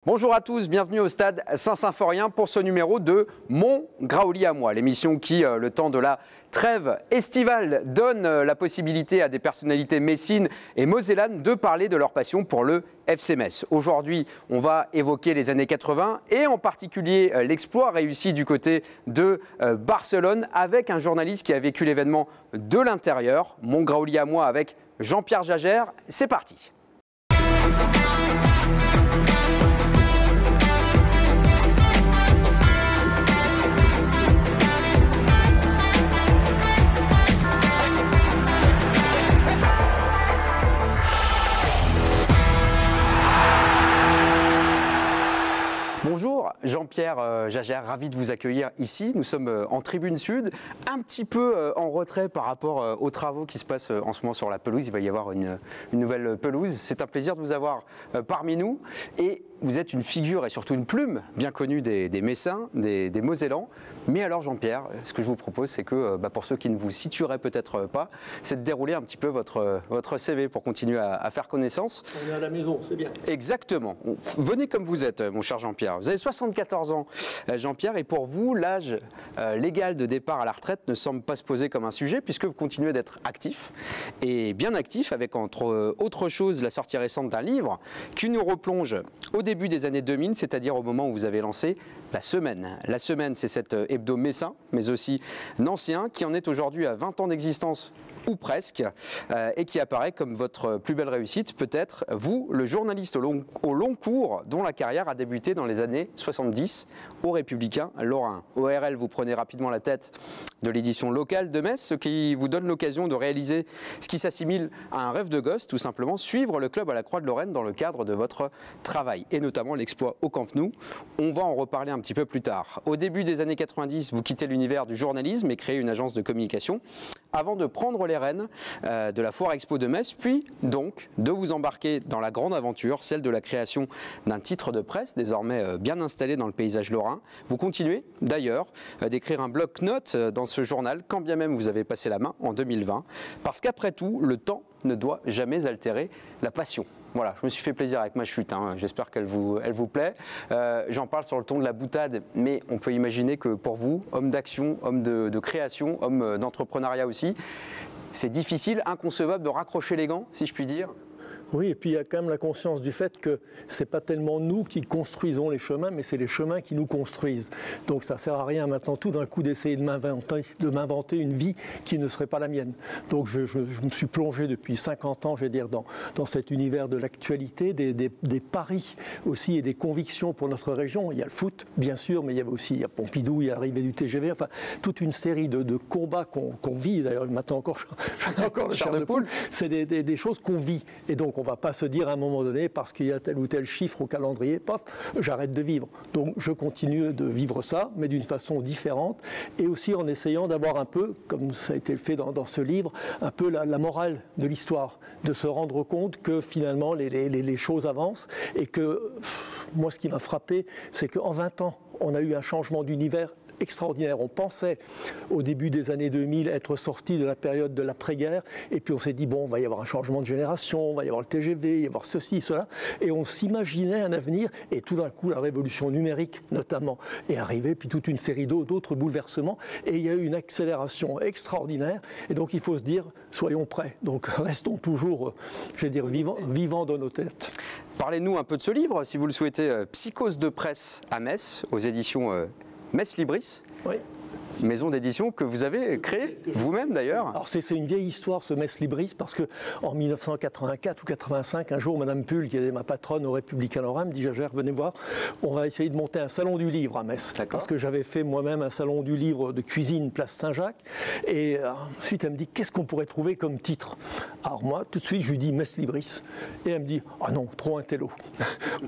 Bonjour à tous, bienvenue au stade Saint-Symphorien pour ce numéro de Mon Graouli à moi, l'émission qui, le temps de la trêve estivale, donne la possibilité à des personnalités messines et mosellanes de parler de leur passion pour le FC Metz. Aujourd'hui, on va évoquer les années 80 et en particulier l'exploit réussi du côté de Barcelone avec un journaliste qui a vécu l'événement de l'intérieur. Mon Graouli à moi avec Jean-Pierre Jagère, c'est parti. Bonjour Jean-Pierre Jagère, ravi de vous accueillir ici. Nous sommes en tribune sud, un petit peu en retrait par rapport aux travaux qui se passent en ce moment sur la pelouse. Il va y avoir une nouvelle pelouse. C'est un plaisir de vous avoir parmi nous. Et vous êtes une figure et surtout une plume bien connue des Messins, des Mosellans. Mais alors Jean-Pierre, ce que je vous propose, c'est que pour ceux qui ne vous situeraient peut-être pas, c'est de dérouler un petit peu votre CV pour continuer à faire connaissance. On est à la maison, c'est bien. Exactement. Venez comme vous êtes, mon cher Jean-Pierre. Vous avez 74 ans, Jean-Pierre, et pour vous, l'âge légal de départ à la retraite ne semble pas se poser comme un sujet, puisque vous continuez d'être actif, et bien actif, avec entre autres choses la sortie récente d'un livre qui nous replonge au début des années 2000, c'est-à-dire au moment où vous avez lancé La Semaine. La Semaine, c'est cet hebdo messin, mais aussi nancéen, qui en est aujourd'hui à 20 ans d'existence, ou presque, et qui apparaît comme votre plus belle réussite, peut-être, vous, le journaliste au long cours, dont la carrière a débuté dans les années 70 au Républicain Lorrain. Au RL, vous prenez rapidement la tête de l'édition locale de Metz, ce qui vous donne l'occasion de réaliser ce qui s'assimile à un rêve de gosse, tout simplement, suivre le club à la Croix de Lorraine dans le cadre de votre travail, et notamment l'exploit au Camp Nou. On va en reparler un petit peu plus tard. Au début des années 90, vous quittez l'univers du journalisme et créez une agence de communication, avant de prendre les rênes de la Foire Expo de Metz, puis donc de vous embarquer dans la grande aventure, celle de la création d'un titre de presse, désormais bien installé dans le paysage lorrain. Vous continuez d'ailleurs d'écrire un bloc-notes dans ce journal, quand bien même vous avez passé la main en 2020, parce qu'après tout, le temps ne doit jamais altérer la passion. Voilà, je me suis fait plaisir avec ma chute, hein. J'espère qu'elle vous plaît. J'en parle sur le ton de la boutade, mais on peut imaginer que pour vous, homme d'action, homme de création, homme d'entrepreneuriat aussi, c'est difficile, inconcevable de raccrocher les gants, si je puis dire. Oui, et puis il y a quand même la conscience du fait que ce n'est pas tellement nous qui construisons les chemins, mais c'est les chemins qui nous construisent. Donc ça ne sert à rien maintenant tout d'un coup d'essayer de m'inventer une vie qui ne serait pas la mienne. Donc je me suis plongé depuis 50 ans, je vais dire, dans cet univers de l'actualité, des paris aussi et des convictions pour notre région. Il y a le foot, bien sûr, mais il y a Pompidou, il y a l'arrivée du TGV, enfin toute une série de combats qu'on vit. D'ailleurs, maintenant encore, je encore le chair de poule. C'est des choses qu'on vit. Et donc, on ne va pas se dire à un moment donné, parce qu'il y a tel ou tel chiffre au calendrier, paf, j'arrête de vivre. Donc je continue de vivre ça, mais d'une façon différente, et aussi en essayant d'avoir un peu, comme ça a été fait dans ce livre, un peu la morale de l'histoire, de se rendre compte que finalement les choses avancent, et que moi ce qui m'a frappé, c'est qu'en 20 ans, on a eu un changement d'univers extraordinaire. On pensait au début des années 2000 être sorti de la période de l'après-guerre, et puis on s'est dit bon, il va y avoir un changement de génération, il va y avoir le TGV, il va y avoir ceci, cela, et on s'imaginait un avenir, et tout d'un coup la révolution numérique notamment est arrivée, puis toute une série d'autres bouleversements, et il y a eu une accélération extraordinaire, et donc il faut se dire soyons prêts, donc restons toujours, je vais dire, vivants dans nos têtes. Parlez-nous un peu de ce livre, si vous le souhaitez, Psychose de presse à Metz, aux éditions Metz Libris. Oui. Maison d'édition que vous avez créée vous-même d'ailleurs. Alors c'est une vieille histoire ce Metz Libris, parce qu'en 1984 ou 85, un jour Madame Pull, qui était ma patronne au Républicain Lorrain, me dit Jagère, venez voir, on va essayer de monter un salon du livre à Metz. Parce que j'avais fait moi-même un salon du livre de cuisine place Saint-Jacques, et ensuite elle me dit qu'est-ce qu'on pourrait trouver comme titre. Alors moi tout de suite je lui dis Metz Libris, et elle me dit ah non, trop intello,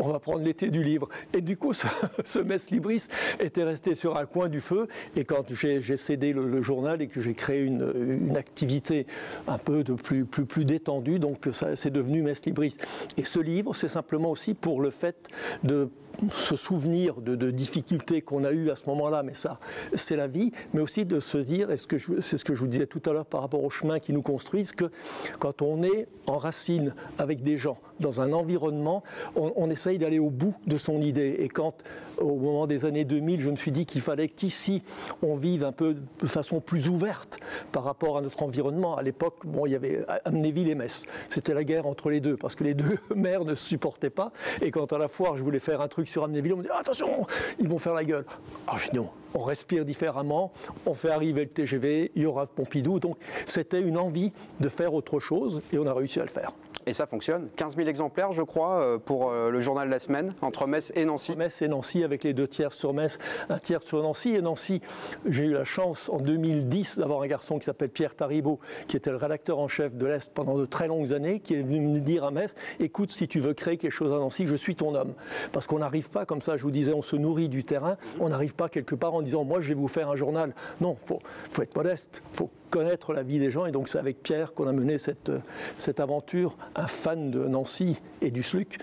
on va prendre l'été du livre. Et du coup ce Metz Libris était resté sur un coin du feu, et quand j'ai cédé le journal et que j'ai créé une activité un peu plus détendue, donc c'est devenu Metz Libris. Et ce livre, c'est simplement aussi pour le fait de se souvenir de difficultés qu'on a eues à ce moment-là, mais ça, c'est la vie, mais aussi de se dire, c'est ce que je vous disais tout à l'heure par rapport aux chemins qui nous construisent, que quand on est en racine avec des gens dans un environnement, on essaye d'aller au bout de son idée. Et quand, au moment des années 2000, je me suis dit qu'il fallait qu'ici, on vive un peu de façon plus ouverte par rapport à notre environnement. À l'époque, bon, il y avait Amnéville et Metz. C'était la guerre entre les deux, parce que les deux maires ne se supportaient pas. Et quand à la foire, je voulais faire un truc sur Amnéville, on me dit attention, ils vont faire la gueule. Alors je dis non, on respire différemment, on fait arriver le TGV, il y aura Pompidou. Donc c'était une envie de faire autre chose et on a réussi à le faire. Et ça fonctionne. 15 000 exemplaires, je crois, pour le journal de la semaine, entre Metz et Nancy. Metz et Nancy, avec les 2 tiers sur Metz, 1 tiers sur Nancy. Et Nancy, j'ai eu la chance en 2010 d'avoir un garçon qui s'appelle Pierre Taribault, qui était le rédacteur en chef de l'Est pendant de très longues années, qui est venu me dire à Metz, écoute, si tu veux créer quelque chose à Nancy, je suis ton homme. Parce qu'on n'arrive pas comme ça, je vous disais, on se nourrit du terrain, on n'arrive pas quelque part en disant, moi je vais vous faire un journal. Non, faut être modeste, faut connaître la vie des gens, et donc c'est avec Pierre qu'on a mené cette aventure, un fan de Nancy et du SLUC.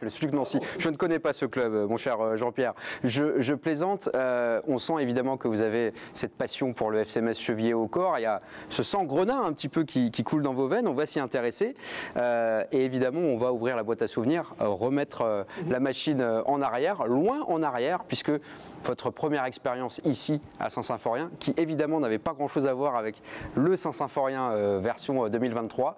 Le SLUC Nancy. Je ne connais pas ce club, mon cher Jean-Pierre. Je plaisante. On sent évidemment que vous avez cette passion pour le FC Metz chevillé au corps. Il y a ce sang grenat un petit peu qui coule dans vos veines. On va s'y intéresser. Et évidemment, on va ouvrir la boîte à souvenirs, remettre la machine en arrière, loin en arrière, puisque votre première expérience ici à Saint-Symphorien, qui évidemment n'avait pas grand-chose à voir avec le Saint-Symphorien version 2023.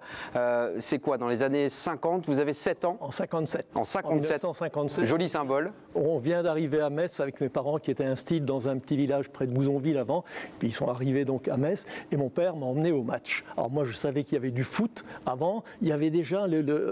C'est quoi, dans les années 50, vous avez 7 ans? En 57. En 1957. Joli symbole. On vient d'arriver à Metz avec mes parents qui étaient instits dans un petit village près de Bouzonville avant. Puis ils sont arrivés donc à Metz et mon père m'a emmené au match. Alors moi je savais qu'il y avait du foot avant. Il y avait déjà,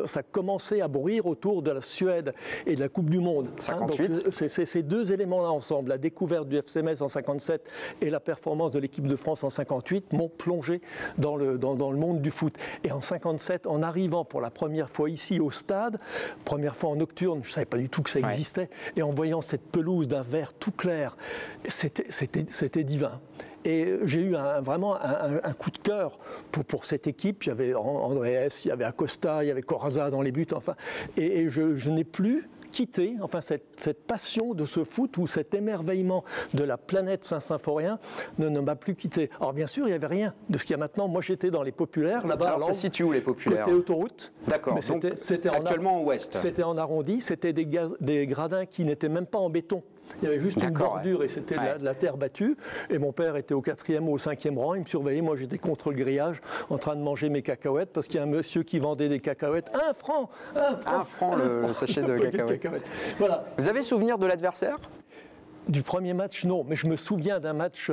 ça commençait à bruire autour de la Suède et de la Coupe du Monde. 58. Donc c'est ces 2 éléments-là ensemble, la découverte du FC Metz en 57 et la performance de l'équipe de France en 58 m'ont plongé dans le monde du foot. Et en 57, en arrivant pour la première fois ici au stade, première fois en nocturne, je ne savais pas du tout que ça existait, ouais. Et en voyant cette pelouse d'un vert tout clair, c'était divin. Et j'ai eu vraiment un coup de cœur pour cette équipe. Il y avait Andreas, il y avait Acosta, il y avait Corazza dans les buts, enfin. Et je n'ai plus quitté, enfin cette passion de ce foot ou cet émerveillement de la planète Saint-Symphorien ne m'a plus quitté. Alors bien sûr, il n'y avait rien de ce qu'il y a maintenant. Moi, j'étais dans les populaires, là-bas. Alors ça se situe où les populaires? Côté autoroute. D'accord, donc c'était actuellement en ouest. C'était en arrondi, c'était des gradins qui n'étaient même pas en béton. Il y avait juste une bordure, ouais. Et c'était de la terre battue. Et mon père était au 4e ou au 5e rang. Il me surveillait. Moi, j'étais contre le grillage en train de manger mes cacahuètes parce qu'il y a un monsieur qui vendait des cacahuètes. 1 franc, 1 franc le sachet de cacahuètes. Voilà. Vous avez souvenir de l'adversaire ? Du premier match, non, mais je me souviens d'un match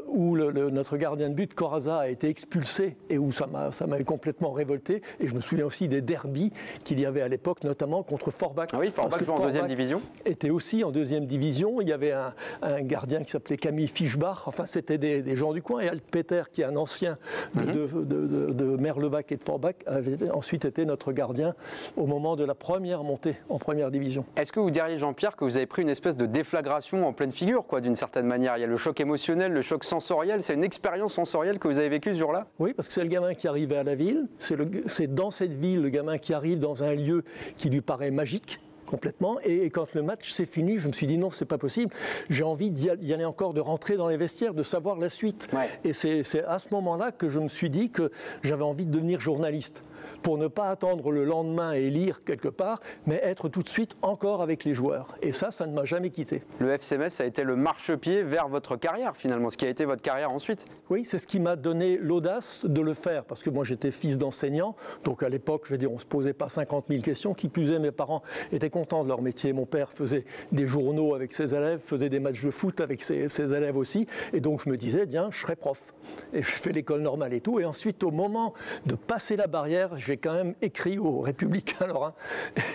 où notre gardien de but, Corazza, a été expulsé et où ça m'avait complètement révolté. Et je me souviens aussi des derbies qu'il y avait à l'époque, notamment contre Forbach. Ah oui, Forbach joue en 2e division. Était aussi en 2e division. Il y avait un gardien qui s'appelait Camille Fischbach. Enfin, c'était des gens du coin. Et Alt Peter, qui est un ancien de Merlebach et de Forbach, avait ensuite été notre gardien au moment de la première montée en 1re division. Est-ce que vous diriez, Jean-Pierre, que vous avez pris une espèce de déflagration en pleine figure, quoi, d'une certaine manière? Il y a le choc émotionnel, le choc sensoriel. C'est une expérience sensorielle que vous avez vécue ce jour-là? Oui, parce que c'est le gamin qui arrivait à la ville. C'est dans cette ville le gamin qui arrive dans un lieu qui lui paraît magique. Complètement. Et quand le match s'est fini, je me suis dit non, c'est pas possible. J'ai envie d'y aller encore, de rentrer dans les vestiaires, de savoir la suite. Ouais. Et c'est à ce moment-là que je me suis dit que j'avais envie de devenir journaliste. Pour ne pas attendre le lendemain et lire quelque part, mais être tout de suite encore avec les joueurs. Et ça ne m'a jamais quitté. Le FC Metz a été le marchepied vers votre carrière, finalement, ce qui a été votre carrière ensuite. Oui, c'est ce qui m'a donné l'audace de le faire, parce que moi j'étais fils d'enseignant, donc à l'époque, je veux dire, on ne se posait pas 50 000 questions. Qui plus est, mes parents étaient contents de leur métier. Mon père faisait des journaux avec ses élèves, faisait des matchs de foot avec ses élèves aussi, et donc je me disais, tiens, je serai prof. Et je fais l'école normale et tout, et ensuite, au moment de passer la barrière, j'ai quand même écrit aux Républicains lorrains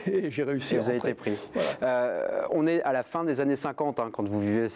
et j'ai réussi à rentrer. Vous avez été pris. Voilà. On est à la fin des années 50 quand vous vivez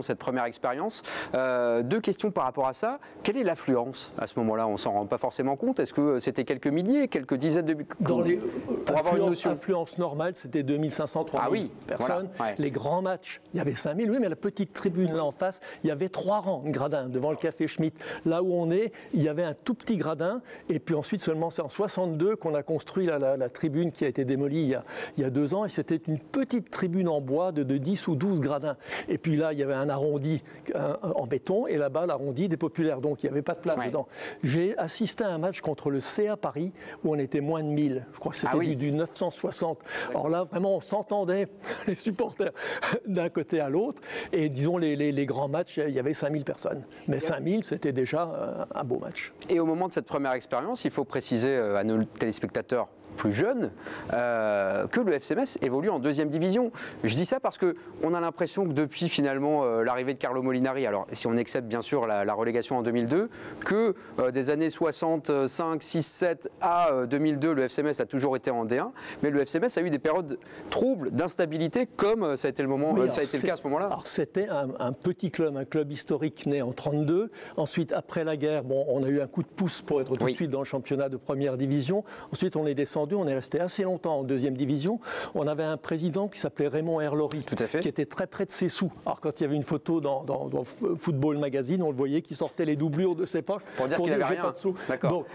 cette première expérience. 2 questions par rapport à ça. Quelle est l'affluence à ce moment-là? On ne s'en rend pas forcément compte. Est-ce que c'était quelques milliers, quelques dizaines de... Pour avoir une notion. L'affluence normale, c'était 2500, 3000 personnes. Voilà, ouais. Les grands matchs, il y avait 5000, oui, mais la petite tribune là en face, il y avait 3 rangs de gradins devant le Café Schmitt. Là où on est, il y avait un tout petit gradin et puis ensuite seulement c'est en 62 qu'on a construit la tribune qui a été démolie il y a 2 ans, et c'était une petite tribune en bois de 10 ou 12 gradins. Et puis là, il y avait un arrondi en béton, et là-bas, l'arrondi des populaires, donc il n'y avait pas de place dedans. J'ai assisté à un match contre le CA Paris, où on était moins de 1000. Je crois que c'était du 960. Alors là, vraiment, on s'entendait, les supporters, d'un côté à l'autre, et disons, les grands matchs, il y avait 5000 personnes. Mais 5000, c'était déjà un beau match. Et au moment de cette première expérience, il faut préciser à nos téléspectateurs plus jeunes que le FC Metz évolue en 2e division. Je dis ça parce qu'on a l'impression que depuis finalement l'arrivée de Carlo Molinari, alors si on accepte bien sûr la relégation en 2002, que des années 65, 6, 7 à 2002, le FC Metz a toujours été en D1, mais le FC Metz a eu des périodes troubles, d'instabilité, comme ça a été le cas à ce moment-là. Alors c'était un petit club, un club historique né en 32. Ensuite, après la guerre, on a eu un coup de pouce pour être tout de suite dans le championnat de 1re division. Ensuite, on est descendu. On est resté assez longtemps en 2e division. On avait un président qui s'appelait Raymond Herlory, qui était très près de ses sous. Alors quand il y avait une photo dans Football Magazine, on le voyait qui sortait les doublures de ses poches pour dire qu'il n'avait rien. Pas de sous. Donc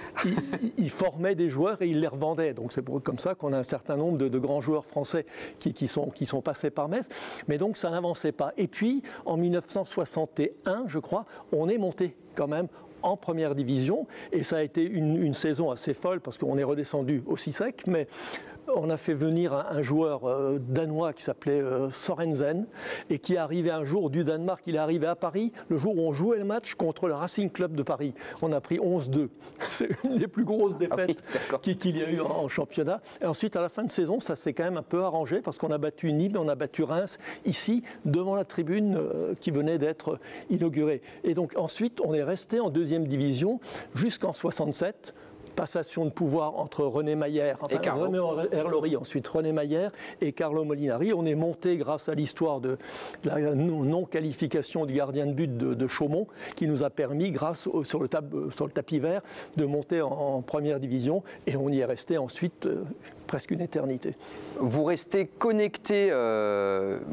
il formait des joueurs et il les revendait. Donc c'est comme ça qu'on a un certain nombre de grands joueurs français qui sont passés par Metz. Mais donc ça n'avançait pas. Et puis en 1961, je crois, on est monté quand même en 1re division, et ça a été une saison assez folle parce qu'on est redescendu aussi sec, mais on a fait venir un joueur danois qui s'appelait Sorensen, et qui est arrivé un jour du Danemark. Il est arrivé à Paris le jour où on jouait le match contre le Racing Club de Paris. On a pris 11-2. C'est une des plus grosses défaites qu'il y a eu en championnat. Et ensuite, à la fin de saison, ça s'est quand même un peu arrangé parce qu'on a battu Nîmes et on a battu Reims ici, devant la tribune qui venait d'être inaugurée. Et donc ensuite, on est resté en 2e division jusqu'en 67. Passation de pouvoir entre René Mayer, René Herlory, ensuite René Mayer et Carlo Molinari. On est monté grâce à l'histoire de la non-qualification du gardien de but de Chaumont, qui nous a permis, sur le tapis vert, de monter en 1re division, et on y est resté ensuite presque une éternité. Vous restez connecté,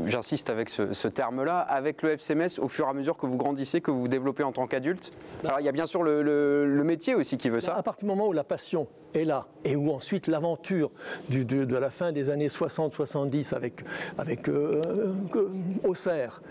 j'insiste avec ce terme-là, avec le FC Metz au fur et à mesure que vous grandissez, que vous vous développez en tant qu'adulte. Alors il y a bien sûr le métier aussi qui veut ça. À partir du moment où la passion est là, et où ensuite l'aventure de la fin des années 60-70 avec Auxerre,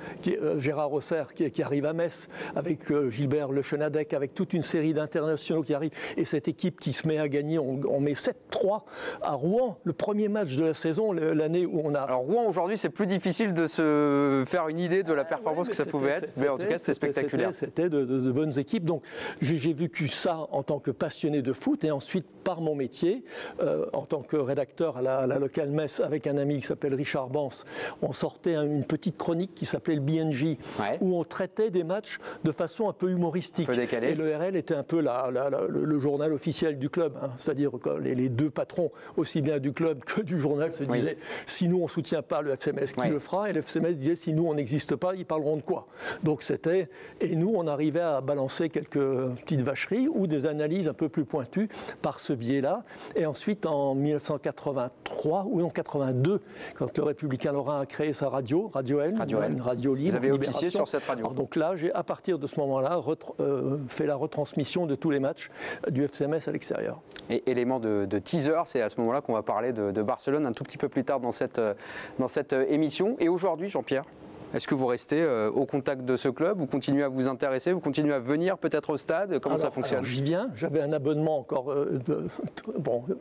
Gérard Auxerre qui arrive à Metz, avec Gilbert Le Chenadec, avec toute une série d'internationaux qui arrivent, et cette équipe qui se met à gagner, on met 7-3 à Rouen, le premier match de la saison, l'année où on a... Alors Rouen aujourd'hui, c'est plus difficile de se faire une idée de la performance que ça pouvait être, mais en tout cas c'est spectaculaire. C'était de bonnes équipes, donc j'ai vécu ça en tant que passionné de foot, et ensuite par mon métier, en tant que rédacteur à la locale Metz, avec un ami qui s'appelle Richard Bance, on sortait une petite chronique qui s'appelait le BNJ, où on traitait des matchs de façon un peu humoristique. Et le RL était un peu le journal officiel du club, c'est-à-dire que les deux patrons, aussi bien du club que du journal, se disaient si nous on ne soutient pas le FC Metz, qui le fera? Et le FC Metz disait si nous on n'existe pas, ils parleront de quoi? Donc c'était... Et nous on arrivait à balancer quelques petites vacheries ou des analyses un peu plus pointues par ce biais-là. Et ensuite en 1983 ou en 82, quand le Républicain Lorrain a créé sa radio L, une radio libre. Vous avez officié sur cette radio. Alors donc là, j'ai à partir de ce moment-là fait la retransmission de tous les matchs du FC Metz à l'extérieur. Et élément de teaser, c'est à ce moment-là qu'on va parler de Barcelone un tout petit peu plus tard dans cette émission. Et aujourd'hui, Jean-Pierre, est-ce que vous restez au contact de ce club? Vous continuez à vous intéresser? Vous continuez à venir peut-être au stade? Comment ça fonctionne? J'y viens. J'avais un abonnement encore.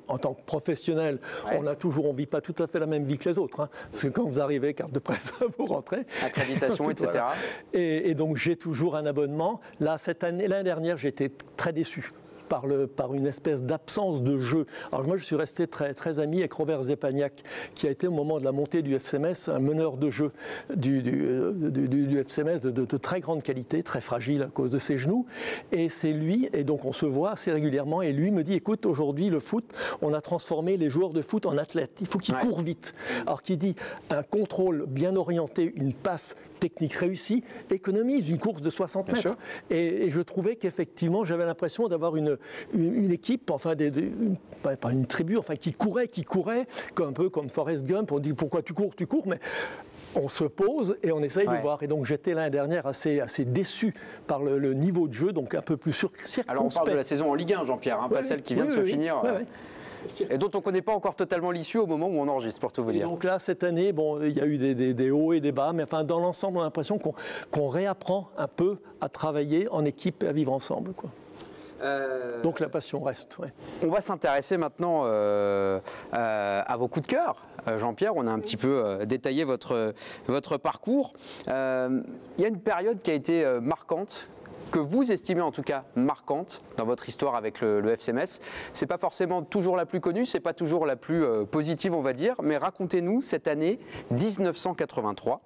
En tant que professionnel, on ne vit pas tout à fait la même vie que les autres. Parce que quand vous arrivez, carte de presse, vous rentrez. Accréditation, etc. Voilà. Et donc j'ai toujours un abonnement. Là, l'année dernière, j'étais très déçu par une espèce d'absence de jeu. Alors moi, je suis resté très, très ami avec Robert Zepagnac, qui a été au moment de la montée du FC Metz un meneur de jeu du FC Metz de très grande qualité, très fragile à cause de ses genoux. Et c'est lui, et donc on se voit assez régulièrement, et lui me dit, écoute, aujourd'hui, le foot, on a transformé les joueurs de foot en athlètes. Il faut qu'ils courent vite. Alors qu'il dit, un contrôle bien orienté, une passe technique réussie, économise une course de 60 mètres. Et je trouvais qu'effectivement, j'avais l'impression d'avoir une équipe, enfin, pas une tribu, enfin, qui courait, un peu comme Forrest Gump. On dit pourquoi tu cours, mais on se pose et on essaye de voir. Et donc j'étais l'année dernière assez déçu par le niveau de jeu, donc un peu plus circonspect. Alors on parle de la saison en Ligue 1, Jean-Pierre, hein, pas celle qui vient de se finir. Et dont on ne connaît pas encore totalement l'issue au moment où on enregistre, pour tout vous dire. Donc là, cette année, bon, il y a eu des hauts et des bas, mais enfin, dans l'ensemble, on a l'impression qu'on réapprend un peu à travailler en équipe et à vivre ensemble, quoi. Donc la passion reste. Ouais. On va s'intéresser maintenant à vos coups de cœur. Jean-Pierre, on a un petit peu détaillé votre parcours. Il y a une période qui a été marquante, que vous estimez en tout cas marquante dans votre histoire avec le FC Metz. C'est pas forcément toujours la plus connue, c'est pas toujours la plus positive, on va dire, mais racontez-nous cette année 1983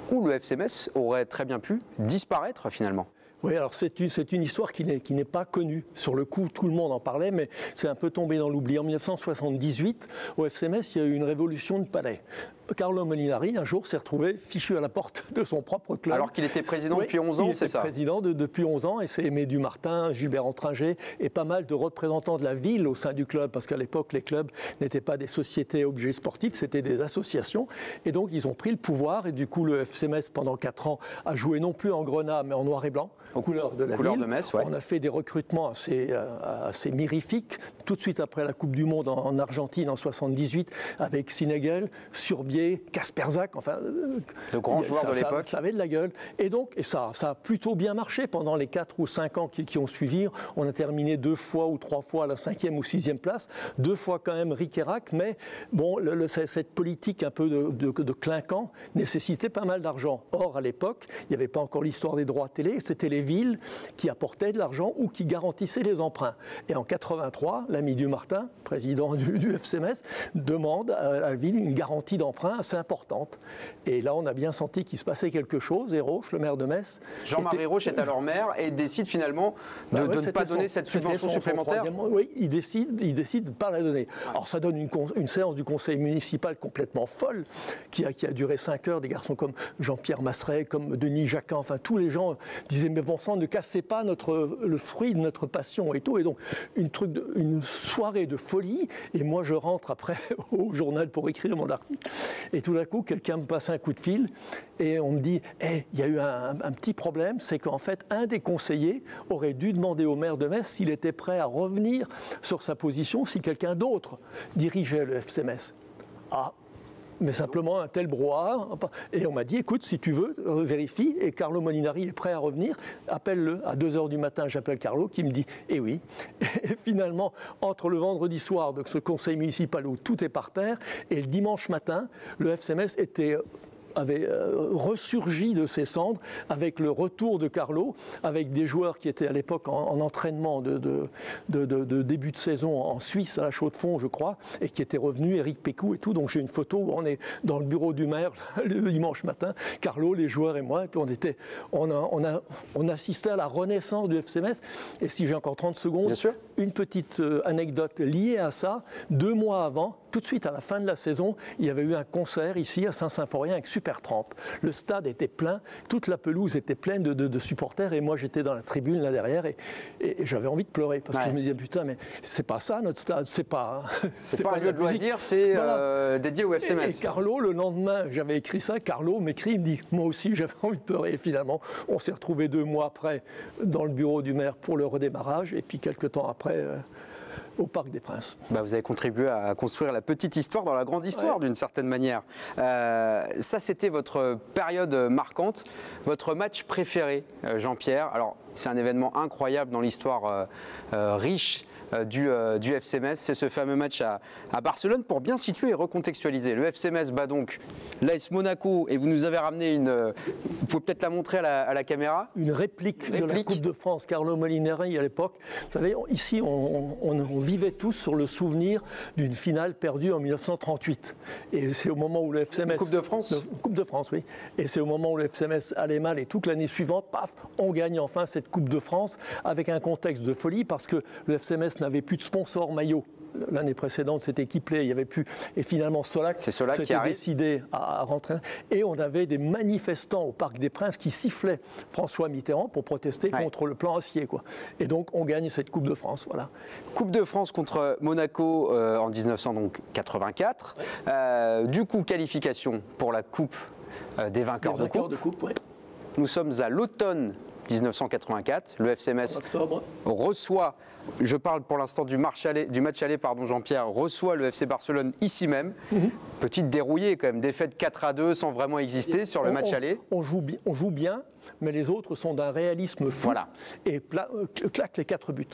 où le FC Metz aurait très bien pu disparaître finalement. Oui, alors c'est une histoire qui n'est pas connue. Sur le coup, tout le monde en parlait, mais c'est un peu tombé dans l'oubli. En 1978, au FC Metz, il y a eu une révolution de palais. Carlo Molinari, un jour, s'est retrouvé fichu à la porte de son propre club. Alors qu'il était président depuis 11 ans, c'est ça? Il était président depuis 11 ans, et c'est Aimé Dumartin, Gilbert Entringer, et pas mal de représentants de la ville au sein du club, parce qu'à l'époque, les clubs n'étaient pas des sociétés à objets sportifs, c'était des associations. Et donc, ils ont pris le pouvoir, et du coup, le FC Metz, pendant 4 ans, a joué non plus en grenat, mais en noir et blanc. Aux couleurs de la ville. De Metz, ouais. On a fait des recrutements assez mirifiques. Tout de suite après la Coupe du Monde en Argentine en 78, avec Sinegel, Surbier, Kasperzak, enfin, de grands joueurs de l'époque. Ça avait de la gueule. Et donc, ça a plutôt bien marché pendant les 4 ou 5 ans qui ont suivi. On a terminé 2 fois ou 3 fois à la 5e ou 6e place, 2 fois quand même ric et rac, mais bon, cette politique un peu de clinquant nécessitait pas mal d'argent. Or, à l'époque, il n'y avait pas encore l'histoire des droits télé, c'était les villes qui apportaient de l'argent ou qui garantissaient les emprunts. Et en 83, l'ami Dumartin, président du FC Metz, demande à la ville une garantie d'emprunt assez importante. Et là, on a bien senti qu'il se passait quelque chose. Et Rauch, le maire de Metz... Jean-Marie Rauch est alors maire et décide finalement de ne pas donner cette subvention supplémentaire. Oui, il décide de ne pas la donner. Ouais. Alors ça donne une séance du conseil municipal complètement folle, qui a duré 5 heures. Des garçons comme Jean-Pierre Masseret, comme Denis Jacquin, enfin tous les gens disaient mais bon sang, ne cassez pas le fruit de notre passion et tout. Et donc une soirée de folie. Et moi je rentre après au journal pour écrire mon article. Et tout d'un coup quelqu'un me passe un coup de fil et on me dit hey, il y a eu un petit problème, c'est qu'en fait un des conseillers aurait dû demander au maire de Metz s'il était prêt à revenir sur sa position si quelqu'un d'autre dirigeait le FC Metz. Ah, mais simplement un tel brouhaha. Et on m'a dit, écoute, si tu veux, vérifie, et Carlo Molinari est prêt à revenir, appelle-le. À 2h du matin, j'appelle Carlo, qui me dit, eh oui. Et finalement, entre le vendredi soir de ce conseil municipal où tout est par terre, et le dimanche matin, le FC Metz avait ressurgi de ses cendres avec le retour de Carlo, avec des joueurs qui étaient à l'époque en entraînement de début de saison en Suisse, à la Chaux-de-Fonds, je crois, et qui étaient revenus, Éric Pécou et tout. Donc j'ai une photo où on est dans le bureau du maire le dimanche matin, Carlo, les joueurs et moi, et puis on assistait à la renaissance du FC Metz. Et si j'ai encore 30 secondes, une petite anecdote liée à ça. 2 mois avant, tout de suite à la fin de la saison, il y avait eu un concert ici à Saint-Symphorien avec Supertramp. Le stade était plein, toute la pelouse était pleine de supporters et moi j'étais dans la tribune là derrière et j'avais envie de pleurer parce que je me disais putain mais c'est pas ça notre stade, c'est pas un lieu de loisir, c'est dédié au FC Metz. Et Carlo, le lendemain, j'avais écrit ça, Carlo m'écrit, il me dit moi aussi j'avais envie de pleurer et finalement on s'est retrouvés 2 mois après dans le bureau du maire pour le redémarrage et puis quelques temps après au Parc des Princes. Vous avez contribué à construire la petite histoire dans la grande histoire d'une certaine manière. Ça, c'était votre période marquante, votre match préféré, Jean-Pierre. Alors, c'est un événement incroyable dans l'histoire riche du FC Metz, c'est ce fameux match à Barcelone. Pour bien situer et recontextualiser, le FC Metz bat donc l'AS Monaco et vous nous avez ramené vous pouvez peut-être la montrer à la caméra. Une réplique de la Coupe de France, Carlo Molinari à l'époque. Vous savez, ici on vivait tous sur le souvenir d'une finale perdue en 1938. Et c'est au moment où le FC Metz... Coupe de France Coupe de France, oui. Et c'est au moment où le FC Metz allait mal et toute l'année suivante, paf, on gagne enfin cette Coupe de France avec un contexte de folie parce que le FC Metz n'avait plus de sponsor maillot. L'année précédente, c'était équipé, il n'y avait plus. Et finalement, Solac s'était décidé à rentrer. Et on avait des manifestants au Parc des Princes qui sifflaient François Mitterrand pour protester contre le plan acier, quoi. Et donc, on gagne cette Coupe de France, voilà. Coupe de France contre Monaco en 1984. Du coup, qualification pour la Coupe des vainqueurs de coupe. Ouais. Nous sommes à l'automne 1984. Le FC Metz reçoit, je parle pour l'instant du match aller, Jean-Pierre, reçoit le FC Barcelone ici même. Petite dérouillée quand même, défaite 4-2 sans vraiment exister sur le match aller. On joue bien, mais les autres sont d'un réalisme fou et claquent les 4 buts.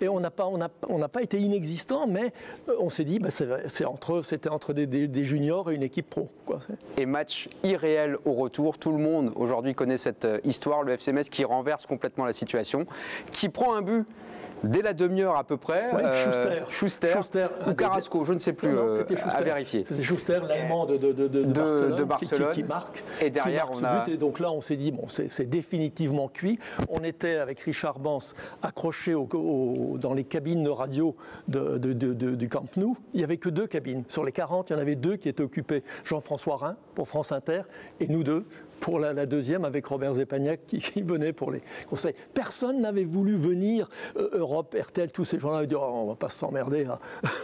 Et on n'a pas été inexistant, mais on s'est dit, c'était entre des juniors et une équipe pro. Quoi. Et match irréel au retour. Tout le monde aujourd'hui connaît cette histoire. Le FC Metz qui renverse complètement la situation, qui prend un but dès la demi-heure à peu près. Schuster ou Carrasco, je ne sais plus, à vérifier. C'était Schuster, l'Allemand de Barcelone qui marque. Et derrière, on a... Et donc là, on s'est dit, bon, c'est définitivement cuit. On était avec Richard Bans accrochés dans les cabines de radio du Camp Nou. Il n'y avait que 2 cabines. Sur les 40, il y en avait 2 qui étaient occupées. Jean-François Rhin pour France Inter et nous 2 pour la deuxième avec Robert Zepagnac qui venait pour les conseils. Personne n'avait voulu venir, Europe, RTL, tous ces gens-là, dire on ne va pas s'emmerder. Hein.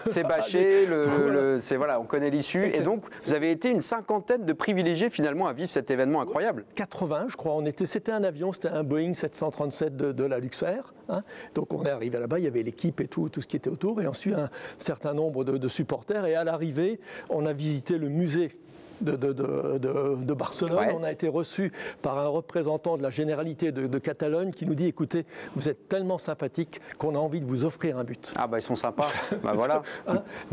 C'est bâché, on connaît l'issue. Et donc, vous avez été une cinquantaine de privilégiés finalement à vivre cet événement incroyable. 80, je crois. C'était un avion, c'était un Boeing 737 de la Luxair. Hein. Donc on est arrivé là-bas, il y avait l'équipe et tout ce qui était autour. Et ensuite, un certain nombre de supporters. Et à l'arrivée, on a visité le musée de Barcelone. Ouais. On a été reçu par un représentant de la Généralité de Catalogne qui nous dit, écoutez, vous êtes tellement sympathique qu'on a envie de vous offrir un but. Ah ils sont sympas. Voilà.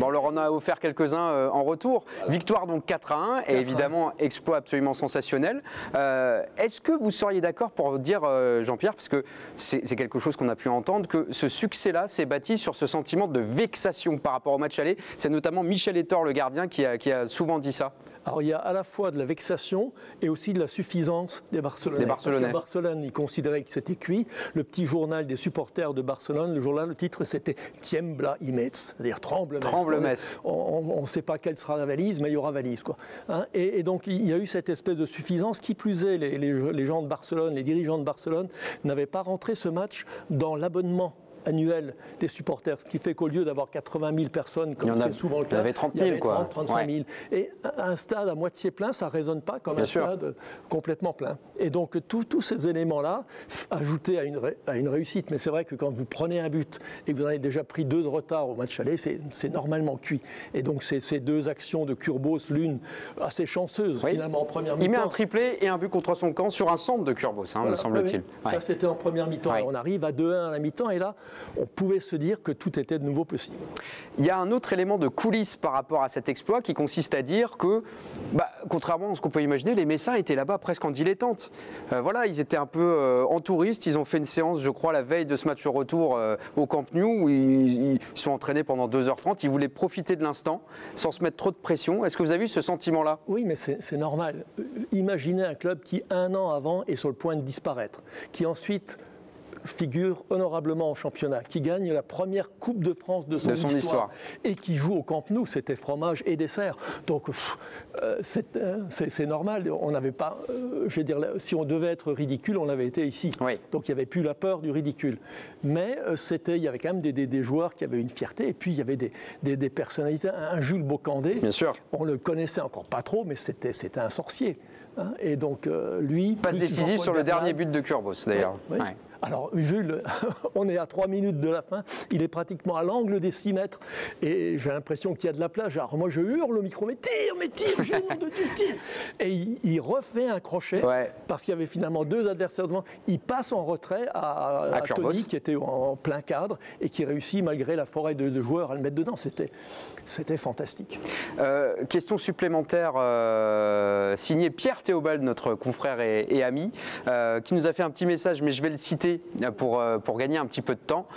On leur en a offert quelques-uns en retour. Victoire donc 4-1 et évidemment exploit absolument sensationnel. Est-ce que vous seriez d'accord pour dire, Jean-Pierre, parce que c'est quelque chose qu'on a pu entendre, que ce succès-là s'est bâti sur ce sentiment de vexation par rapport au match aller. C'est notamment Michel Ettore, le gardien, qui a souvent dit ça. Alors il y a à la fois de la vexation et aussi de la suffisance des Barcelonais. Parce que Barcelone, ils considéraient que c'était cuit. Le petit journal des supporters de Barcelone, le titre c'était Tiembla y Metz, c'est-à-dire Tremble Metz. On ne sait pas quelle sera la valise, mais il y aura valise. Quoi. Hein, et donc il y a eu cette espèce de suffisance. Qui plus est, les gens de Barcelone, les dirigeants de Barcelone n'avaient pas rentré ce match dans l'abonnement annuel des supporters, ce qui fait qu'au lieu d'avoir 80 000 personnes, comme c'est souvent le cas, il y avait 30 000, il y avait 30, 35 000. Et un stade à moitié plein, ça ne résonne pas comme un stade complètement plein. Et donc tous ces éléments-là, ajoutés à une réussite, mais c'est vrai que quand vous prenez un but et que vous en avez déjà pris 2 de retard au match aller, c'est normalement cuit. Et donc ces 2 actions de Kurbos, l'une assez chanceuse finalement en première mi-temps. Il met un triplé et un but contre son camp sur un centre de Kurbos, me semble-t-il. Ça c'était en première mi-temps. On arrive à 2-1 à la mi-temps et là, on pouvait se dire que tout était de nouveau possible. Il y a un autre élément de coulisses par rapport à cet exploit qui consiste à dire que, contrairement à ce qu'on peut imaginer, les Messins étaient là-bas presque en dilettante. Ils étaient un peu en touriste. Ils ont fait une séance, je crois, la veille de ce match retour au Camp Nou où ils sont entraînés pendant 2h30. Ils voulaient profiter de l'instant sans se mettre trop de pression. Est-ce que vous avez eu ce sentiment-là ? Oui, mais c'est normal. Imaginez un club qui, 1 an avant, est sur le point de disparaître, qui ensuite figure honorablement en championnat, qui gagne la première Coupe de France de son histoire et qui joue au Camp Nou, c'était fromage et dessert. Donc c'est normal, on n'avait pas, je veux dire, si on devait être ridicule, on avait été ici. Oui. Donc il n'y avait plus la peur du ridicule. Mais il y avait quand même des joueurs qui avaient une fierté et puis il y avait des personnalités. Un Jules Bocandé, bien sûr. On le connaissait encore pas trop, mais c'était un sorcier. Hein, et donc lui... Passe décisive sur le dernier but de Kurbos d'ailleurs. Oui. Ouais. Alors Jules, on est à 3 minutes de la fin, il est pratiquement à l'angle des 6 mètres et j'ai l'impression qu'il y a de la place. Alors moi je hurle au micro, mais tire, Jules, nom de Dieu, tire. Et il refait un crochet parce qu'il y avait finalement 2 adversaires devant. Il passe en retrait à Tony qui était en plein cadre et qui réussit malgré la forêt de joueurs à le mettre dedans. C'était fantastique. Question supplémentaire signée Pierre Théobald, notre confrère et ami, qui nous a fait un petit message, mais je vais le citer pour gagner un petit peu de temps,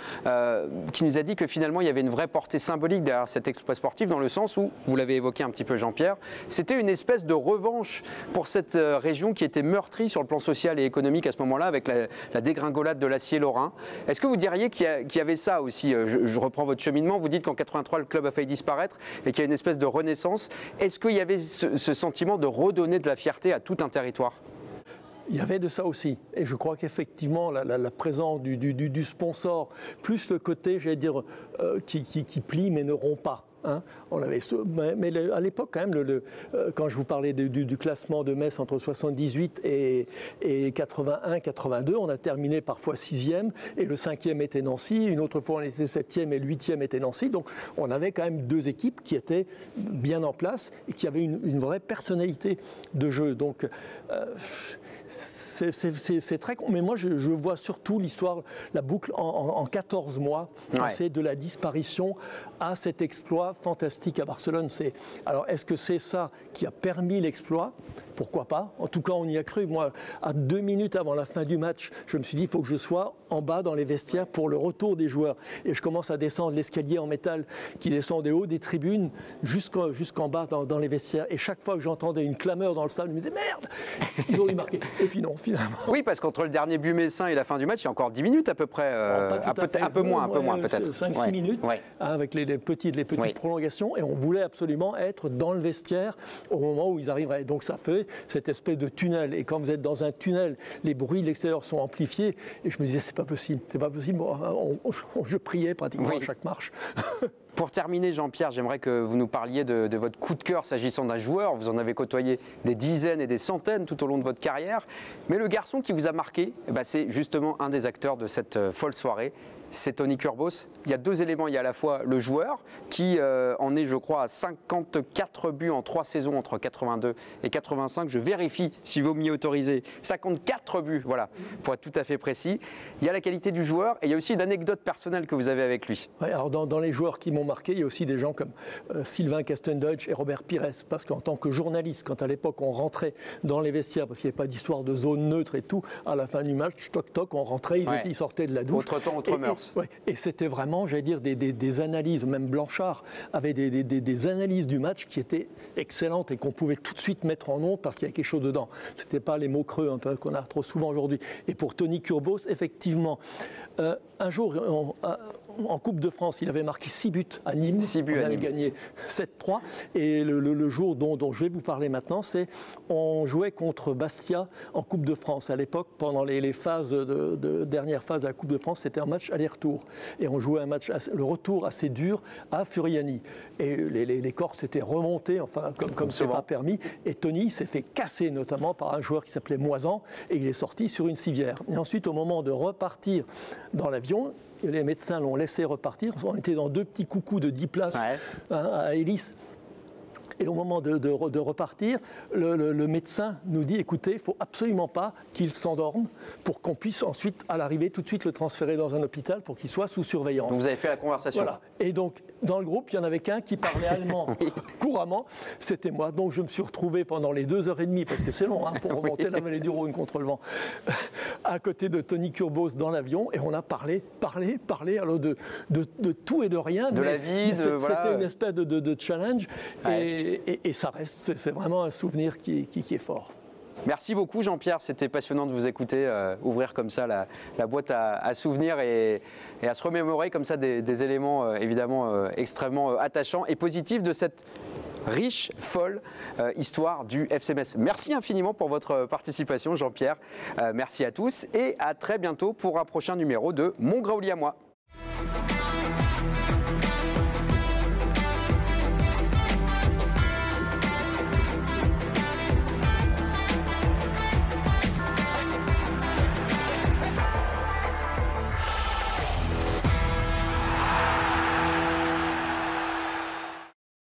qui nous a dit que finalement il y avait une vraie portée symbolique derrière cet exploit sportif dans le sens où, vous l'avez évoqué un petit peu Jean-Pierre, c'était une espèce de revanche pour cette région qui était meurtrie sur le plan social et économique à ce moment-là avec la dégringolade de l'acier lorrain. Est-ce que vous diriez qu'il y avait ça aussi, je reprends votre cheminement, vous dites qu'en 83 le club a failli disparaître et qu'il y a une espèce de renaissance. Est-ce qu'il y avait ce sentiment de redonner de la fierté à tout un territoire ? Il y avait de ça aussi. Et je crois qu'effectivement, la présence du sponsor, plus le côté, j'allais dire, qui plie mais ne rompt pas. Hein. Mais à l'époque, quand même, quand je vous parlais du classement de Metz entre 78 et 81-82, on a terminé parfois 6e et le 5e était Nancy. Une autre fois, on était 7e et le 8e était Nancy. Donc, on avait quand même deux équipes qui étaient bien en place et qui avaient une vraie personnalité de jeu. Donc, c'est très con. Mais moi, je vois surtout l'histoire, la boucle en 14 mois, passer de la disparition à cet exploit fantastique à Barcelone. Alors, est-ce que c'est ça qui a permis l'exploit ? Pourquoi pas ? En tout cas, on y a cru. Moi, à 2 minutes avant la fin du match, je me suis dit, il faut que je sois en bas dans les vestiaires pour le retour des joueurs. Et je commence à descendre l'escalier en métal qui descend des hauts des tribunes jusqu'en bas dans les vestiaires. Et chaque fois que j'entendais une clameur dans le stade, je me disais, merde, ils ont dû marquer. Et puis non, finalement. Oui, parce qu'entre le dernier but messin et la fin du match, il y a encore 10 minutes à peu près. Un peu moins peut-être. 5-6 minutes, avec les petites prolongations. Et on voulait absolument être dans le vestiaire au moment où ils arriveraient. Donc ça fait cette espèce de tunnel. Et quand vous êtes dans un tunnel, les bruits de l'extérieur sont amplifiés. Et je me disais, c'est pas possible. Je priais pratiquement à chaque marche. Pour terminer, Jean-Pierre, j'aimerais que vous nous parliez de votre coup de cœur s'agissant d'un joueur. Vous en avez côtoyé des dizaines et des centaines tout au long de votre carrière. Mais le garçon qui vous a marqué, c'est justement un des acteurs de cette folle soirée. C'est Tony Kurbos. Il y a deux éléments. Il y a à la fois le joueur qui en est, je crois, à 54 buts en 3 saisons entre 82 et 85. Je vérifie si vous m'y autorisez. 54 buts, voilà, pour être tout à fait précis. Il y a la qualité du joueur et il y a aussi une anecdote personnelle que vous avez avec lui. Ouais, alors dans les joueurs qui m'ont marqué, il y a aussi des gens comme Sylvain Castendeutsch et Robert Pires. Parce qu'en tant que journaliste, quand à l'époque on rentrait dans les vestiaires, parce qu'il n'y avait pas d'histoire de zone neutre et tout, à la fin du match, toc-toc, on rentrait, ils sortaient de la douche. Autre temps, autre mœurs. Et c'était vraiment, j'allais dire, des analyses, même Blanchard avait des analyses du match qui étaient excellentes et qu'on pouvait tout de suite mettre en ondes parce qu'il y avait quelque chose dedans. Ce n'était pas les mots creux qu'on a trop souvent aujourd'hui. Et pour Tony Kurbos, effectivement, un jour, en Coupe de France, il avait marqué 6 buts à Nîmes. 6 buts on avait gagné 7-3. Et le jour dont je vais vous parler maintenant, c'est on jouait contre Bastia en Coupe de France. À l'époque, pendant les phases dernière phase de la Coupe de France, c'était un match aller-retour. Et on jouait un match, le retour assez dur à Furiani. Et les Corses étaient remontés, enfin, comme c'est pas permis. Et Tony s'est fait casser, notamment par un joueur qui s'appelait Moisan. Et il est sorti sur une civière. Et ensuite, au moment de repartir dans l'avion, les médecins l'ont laissé repartir. On était dans 2 petits coucous de 10 places à Hélice. Et au moment de repartir, le médecin nous dit, écoutez, il ne faut absolument pas qu'il s'endorme pour qu'on puisse ensuite, à l'arrivée, tout de suite le transférer dans un hôpital pour qu'il soit sous surveillance. Donc vous avez fait la conversation. Voilà. Et donc, dans le groupe, il y en avait qu'un qui parlait allemand couramment, c'était moi. Donc je me suis retrouvé pendant les 2h30, parce que c'est long pour remonter la vallée du Rhône contre le vent, à côté de Tony Kurbos dans l'avion, et on a parlé alors de tout et de rien. De la vie, c'était une espèce de challenge. Et ça reste, c'est vraiment un souvenir qui est fort. Merci beaucoup Jean-Pierre, c'était passionnant de vous écouter ouvrir comme ça la boîte à souvenirs et à se remémorer comme ça des éléments évidemment extrêmement attachants et positifs de cette riche, folle histoire du FC Metz. Merci infiniment pour votre participation Jean-Pierre, merci à tous et à très bientôt pour un prochain numéro de Mon Graouli à moi.